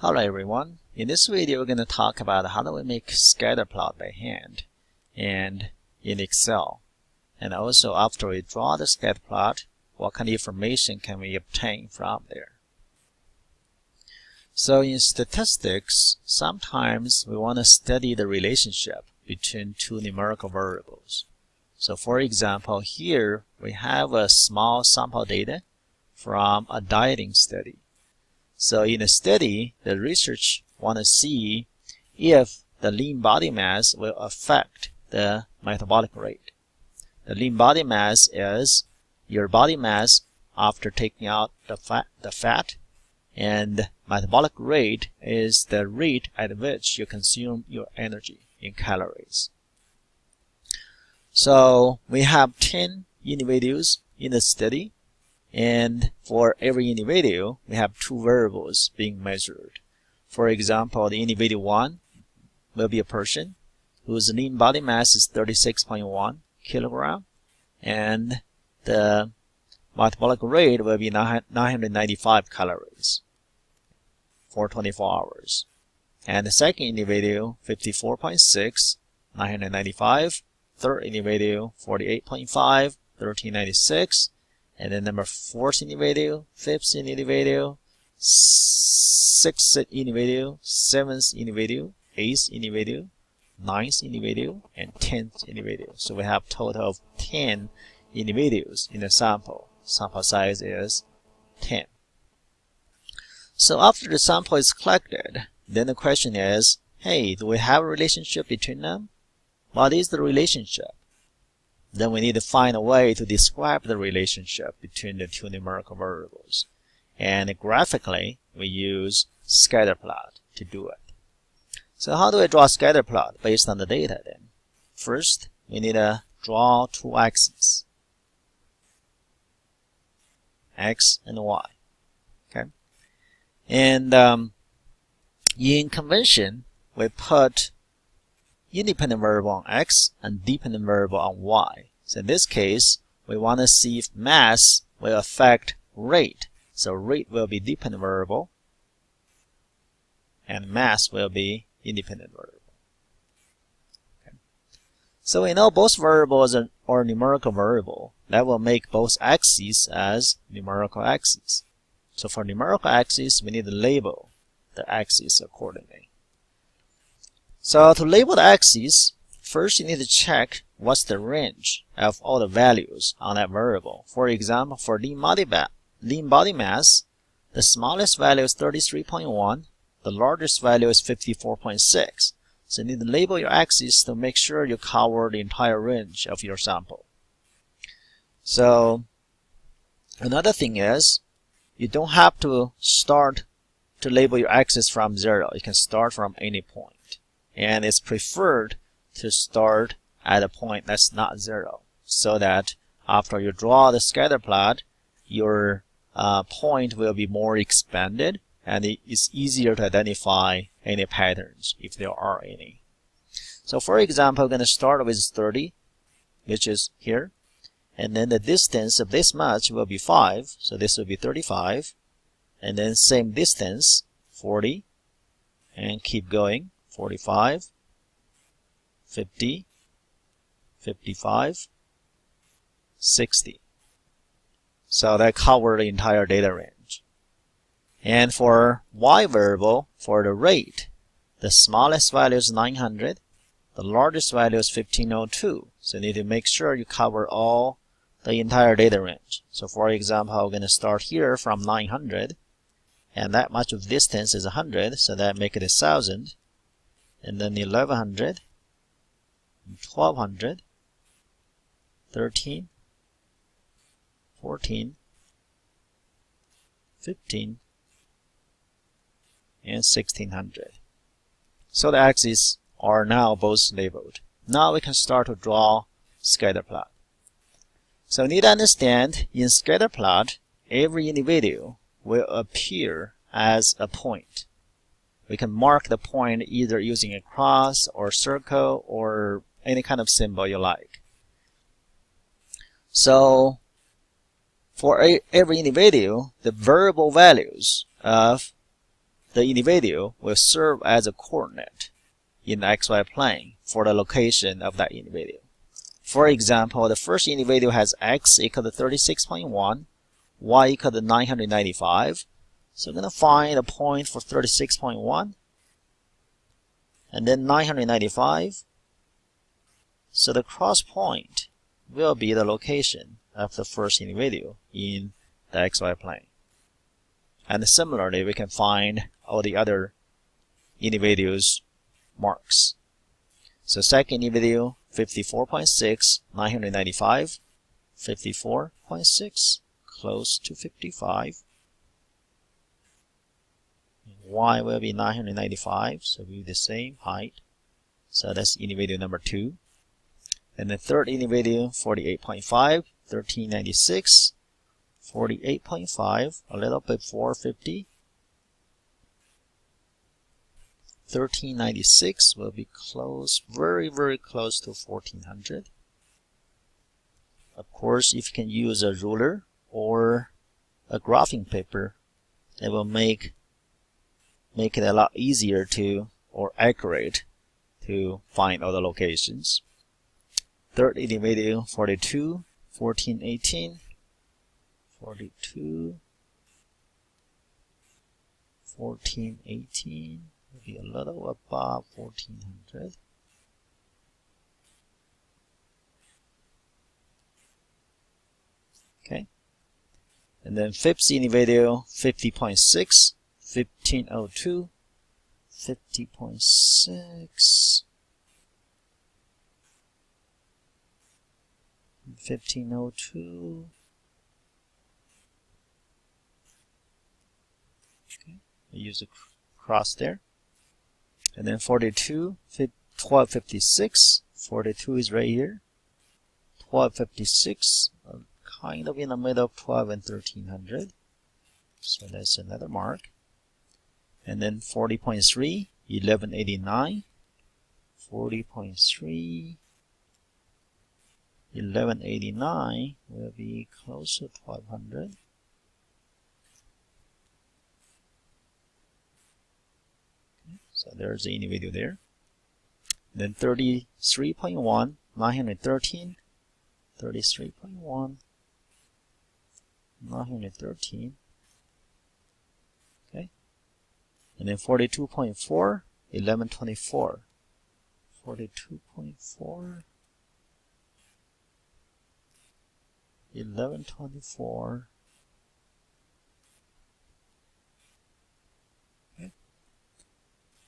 Hello everyone. In this video we're going to talk about how do we make scatterplot by hand and in Excel. And also after we draw the scatterplot, what kind of information can we obtain from there? So in statistics, sometimes we want to study the relationship between two numerical variables. So for example, here we have a small sample data from a dieting study. So in a study, the research want to see if the lean body mass will affect the metabolic rate. The lean body mass is your body mass after taking out the fat, and metabolic rate is the rate at which you consume your energy in calories. So we have 10 individuals in the study. And for every individual, we have two variables being measured. For example, the individual 1 will be a person whose lean body mass is 36.1 kilogram, and the metabolic rate will be 995 calories for 24 hours. And the second individual, 54.6, 995. Third individual, 48.5, 1396. And then number 4th individual, 5th individual, 6th individual, 7th individual, 8th individual, 9th individual, and 10th individual. So we have a total of 10 individuals in the sample. Sample size is 10. So after the sample is collected, then the question is, hey, do we have a relationship between them? What is the relationship? Then we need to find a way to describe the relationship between the two numerical variables. And graphically, we use scatterplot to do it. So how do I draw a scatterplot based on the data then? First, we need to draw two axes, X and Y. Okay. And in convention, we put independent variable on X and dependent variable on Y. So in this case, we want to see if mass will affect rate. So rate will be dependent variable and mass will be independent variable. Okay. So we know both variables are numerical variable. That will make both axes as numerical axes. So for numerical axes, we need to label the axes accordingly. So to label the axes, first you need to check what's the range of all the values on that variable. For example, for lean body mass, the smallest value is 33.1, the largest value is 54.6. So you need to label your axes to make sure you cover the entire range of your sample. So another thing is, you don't have to start to label your axis from 0. You can start from any point. And it's preferred to start at a point that's not 0, so that after you draw the scatterplot, your point will be more expanded and it's easier to identify any patterns if there are any. So for example, I'm going to start with 30, which is here, and then the distance of this much will be 5, so this will be 35, and then same distance, 40, and keep going. 45, 50, 55, 60. So that covers the entire data range. And for Y variable, for the rate, the smallest value is 900, the largest value is 1502. So you need to make sure you cover all the entire data range. So for example, I'm going to start here from 900, and that much of distance is 100, so that make it 1000. And then 1100, 1200, 13, 14, 15, and 1600. So the axes are now both labeled. Now we can start to draw scatterplot. So you need to understand, in scatterplot, every individual will appear as a point. We can mark the point either using a cross or circle or any kind of symbol you like. So for every individual, the variable values of the individual will serve as a coordinate in the xy plane for the location of that individual. For example, the first individual has x equal to 36.1, y equal to 995. So I'm going to find a point for 36.1 and then 995. So the cross point will be the location of the first individual in the xy plane. And similarly, we can find all the other individuals' marks. So second individual, 54.6, 995, 54.6, close to 55. Y will be 995, so we'll be the same height. So that's individual number 2. And the third individual, 48.5, 1396, 48.5, a little bit 450. 1396 will be close, very, very close to 1400. Of course, if you can use a ruler or a graphing paper, it will make it a lot easier to, or accurate, to find all the locations. Third individual, 42, 1418, 42, 1418, will be a little above 1400. Okay. And then fifth individual, 50.6, 1502, 50.6, 1502. Okay, I use a cross there. And then 42, 1256, 42 is right here. 1256, kind of in the middle of 12 and 1300. So that's another mark. And then 40.3, 1189, 40.3, 1189 will be close to 1200. Okay, so there's the individual there. Then 33.1, 913, 33.1, 913. Okay. And then 42.4, 1124. 42.4, 1124. Okay.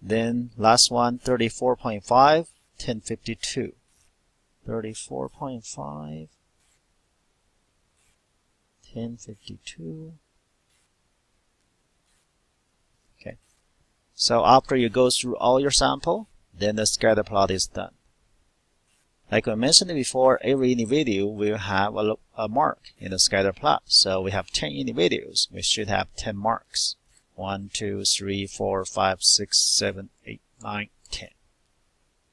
Then last one, 34.5, 1052. 34.5, 1052. Okay. So after you go through all your sample, then the scatter plot is done. Like I mentioned before, every individual will have a mark in the scatter plot. So we have 10 individuals. We should have 10 marks. 1, 2, 3, 4, 5, 6, 7, 8, 9, 10.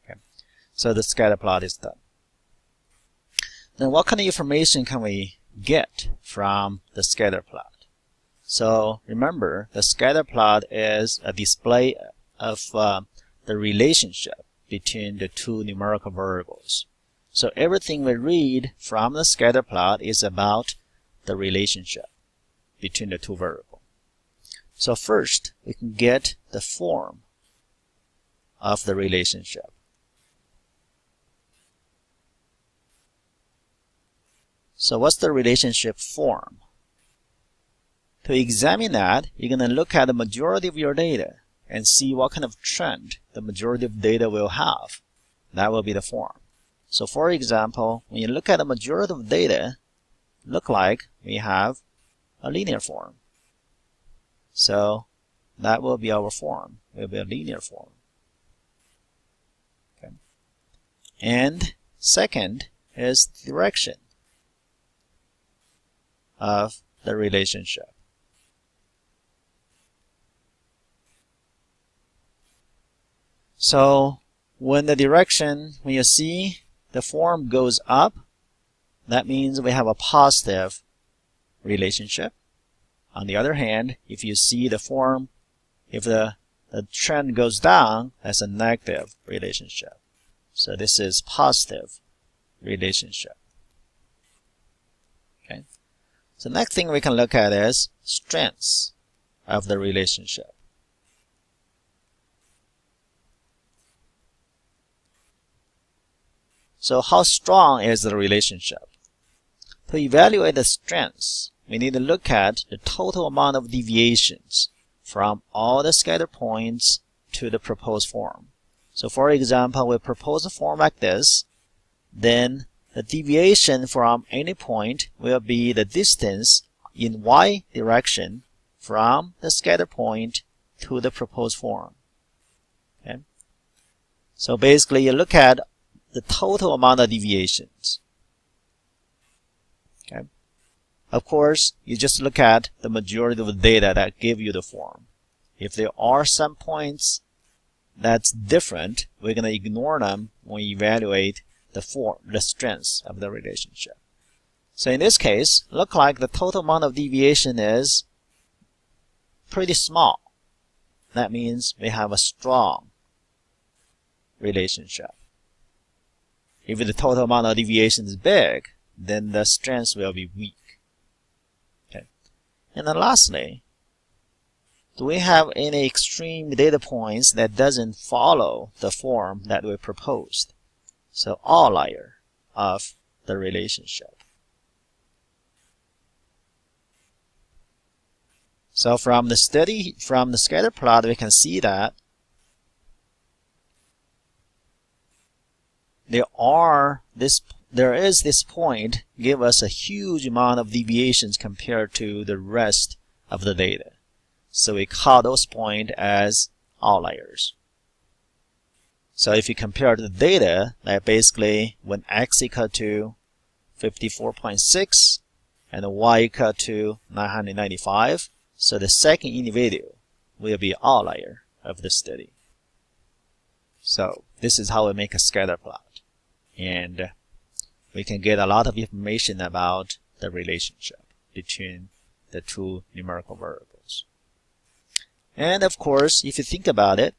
Okay. So the scatter plot is done. Then what kind of information can we get from the scatter plot? So remember, the scatter plot is a display of the relationship between the two numerical variables. So everything we read from the scatter plot is about the relationship between the two variables. So first, we can get the form of the relationship. So what's the relationship form? To examine that, you're going to look at the majority of your data and see what kind of trend the majority of data will have. That will be the form. So for example, when you look at the majority of data, look like we have a linear form. So that will be our form. It will be a linear form. Okay. And second is the direction of the relationship. So when the direction, when you see the form goes up, that means we have a positive relationship. On the other hand, if you see the form If the trend goes down, that's a negative relationship. So this is positive relationship. Okay. So next thing we can look at is strengths of the relationship. So how strong is the relationship? To evaluate the strengths, we need to look at the total amount of deviations from all the scatter points to the proposed form. So for example, we propose a form like this, then the deviation from any point will be the distance in y direction from the scatter point to the proposed form. Okay? So basically you look at the total amount of deviations. Okay? Of course, you just look at the majority of the data that give you the form. If there are some points that's different, we're going to ignore them when we evaluate the strengths of the relationship. So in this case, look like the total amount of deviation is pretty small. That means we have a strong relationship. If the total amount of deviation is big, then the strength will be weak. Okay. And then lastly, do we have any extreme data points that doesn't follow the form that we proposed? So outlier of the relationship. So from the study, from the scatter plot, we can see that there is this point give us a huge amount of deviations compared to the rest of the data. So we call those points as outliers. So if you compare the data, that basically when x equal to 54.6 and y equal to 995, so the second individual will be outlier of the study. So this is how we make a scatter plot. And we can get a lot of information about the relationship between the two numerical variables. And of course, if you think about it,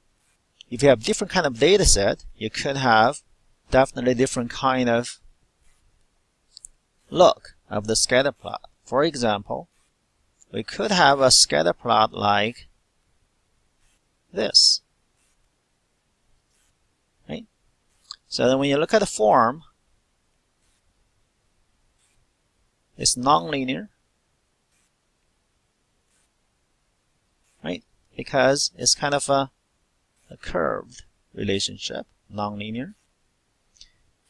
if you have different kind of data set, you could have definitely different kind of look of the scatter plot. For example, we could have a scatter plot like this. Right? So then when you look at the form, it's nonlinear, right? Because it's kind of a curved relationship, nonlinear.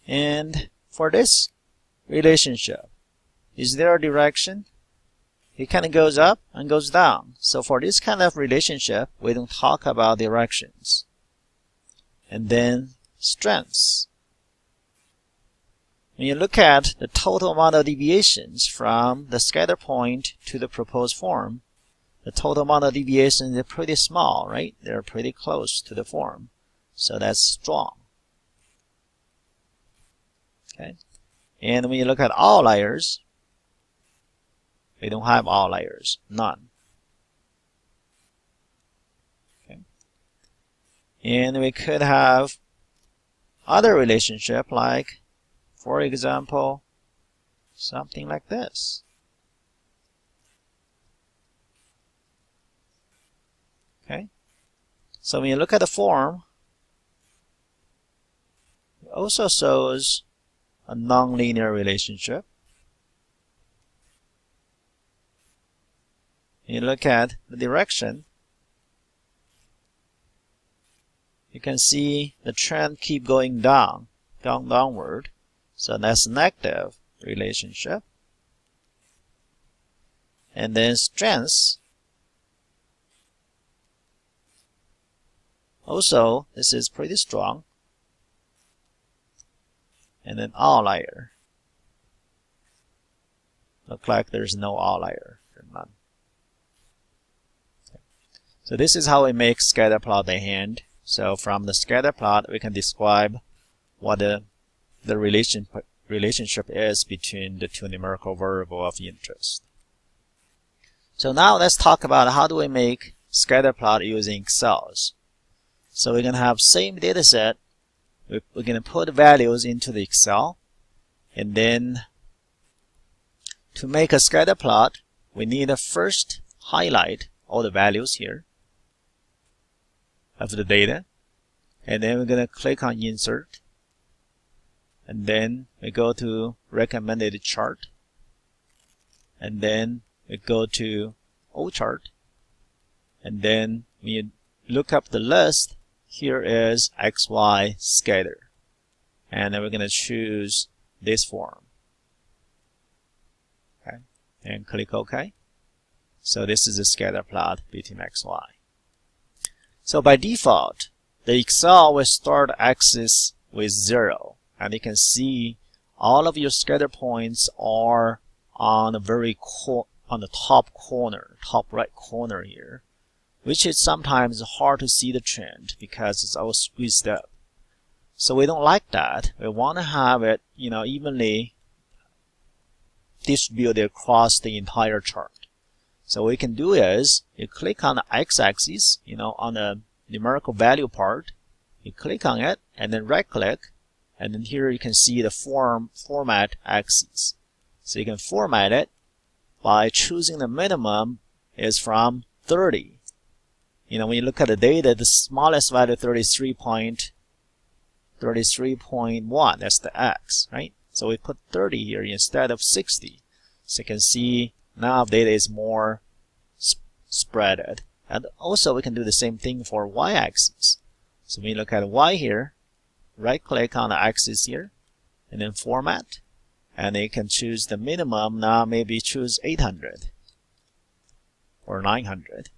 And for this relationship, is there a direction? It kind of goes up and goes down. So for this kind of relationship, we don't talk about directions. And then strengths. When you look at the total amount of deviations from the scatter point to the proposed form, the total amount of deviations is pretty small, right? They're pretty close to the form. So that's strong. Okay. And when you look at outliers, we don't have outliers, none. Okay. And we could have other relationship like, for example, something like this. Okay. So when you look at the form, it also shows a nonlinear relationship. You look at the direction, you can see the trend keep going downward. So that's negative relationship. And then strengths. Also, this is pretty strong. And then outlier. Look like there's no outlier, or none. Okay. So this is how we make scatter plot by hand. So from the scatter plot, we can describe what the relationship is between the two numerical variables of interest. So now let's talk about how do we make Scatterplot using Excels. So we're going to have same data set. We're going to put values into the Excel. And then to make a scatterplot, we need to first highlight all the values here of the data. And then we're going to click on Insert. And then we go to Recommended Chart. And then we go to O Chart. And then when you look up the list, here is XY scatter. And then we're going to choose this form. Okay. And click OK. So this is a scatter plot between XY. So by default, the Excel will start axis with 0. And you can see all of your scatter points are on the on the top corner, top right corner here, which is sometimes hard to see the trend because it's all squeezed up. So we don't like that. We want to have it, evenly distributed across the entire chart. So what we can do is you click on the x-axis, on the numerical value part. You click on it and then right click, and then here you can see the format axis. So you can format it by choosing the minimum is from 30. When you look at the data, the smallest value 33.1, that's the X, right? So we put 30 here instead of 60. So you can see now data is more spreaded. And also we can do the same thing for Y-axis. So when you look at Y here, right click on the axis here, and then format. And you can choose the minimum. Now maybe choose 800 or 900.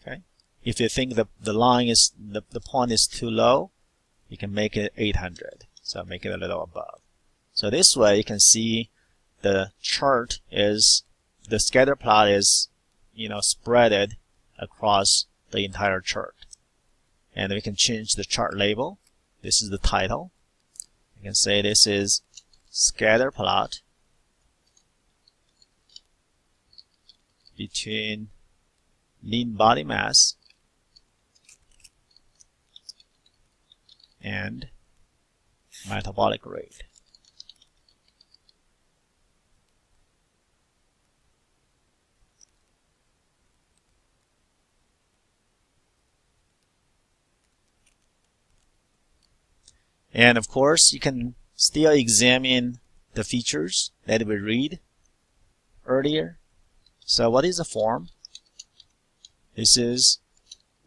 Okay. If you think the line is the point is too low, you can make it 800. So make it a little above. So this way you can see the chart is, the scatter plot is, spreaded across the entire chart. And we can change the chart label. This is the title. You can say this is scatter plot between lean body mass and metabolic rate. And of course, you can still examine the features that we read earlier. So what is a form? This is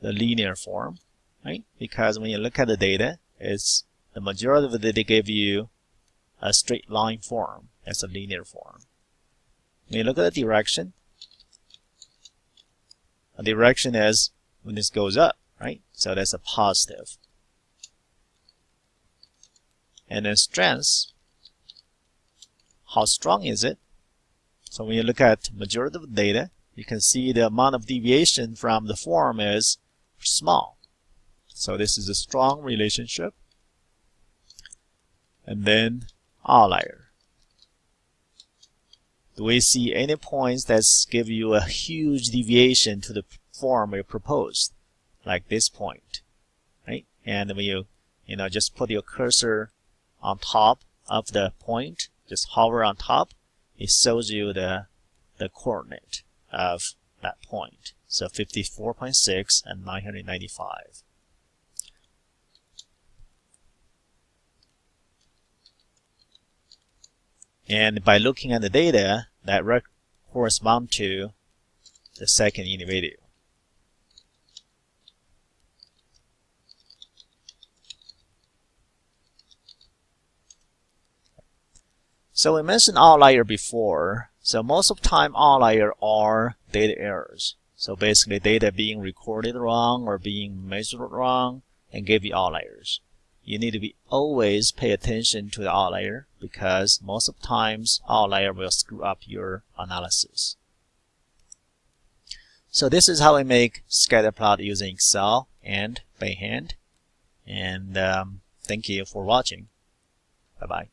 the linear form, right? Because when you look at the data, it's the majority of the data give you a straight line form. That's a linear form. When you look at the direction is when this goes up, right? So that's a positive. And then strength, how strong is it? So when you look at majority of the data, you can see the amount of deviation from the form is small. So this is a strong relationship. And then outlier. Do we see any points that give you a huge deviation to the form we proposed? Like this point, right? And when you, just put your cursor on top of the point, just hover on top, it shows you the coordinate of that point. So 54.6 and 995. And by looking at the data, that corresponds to the second individual. So we mentioned outlier before. So most of the time outlier are data errors. So basically data being recorded wrong or being measured wrong and give you outliers. You need to always pay attention to the outlier because most of the times outlier will screw up your analysis. So this is how we make scatterplot using Excel and by hand. And thank you for watching. Bye-bye.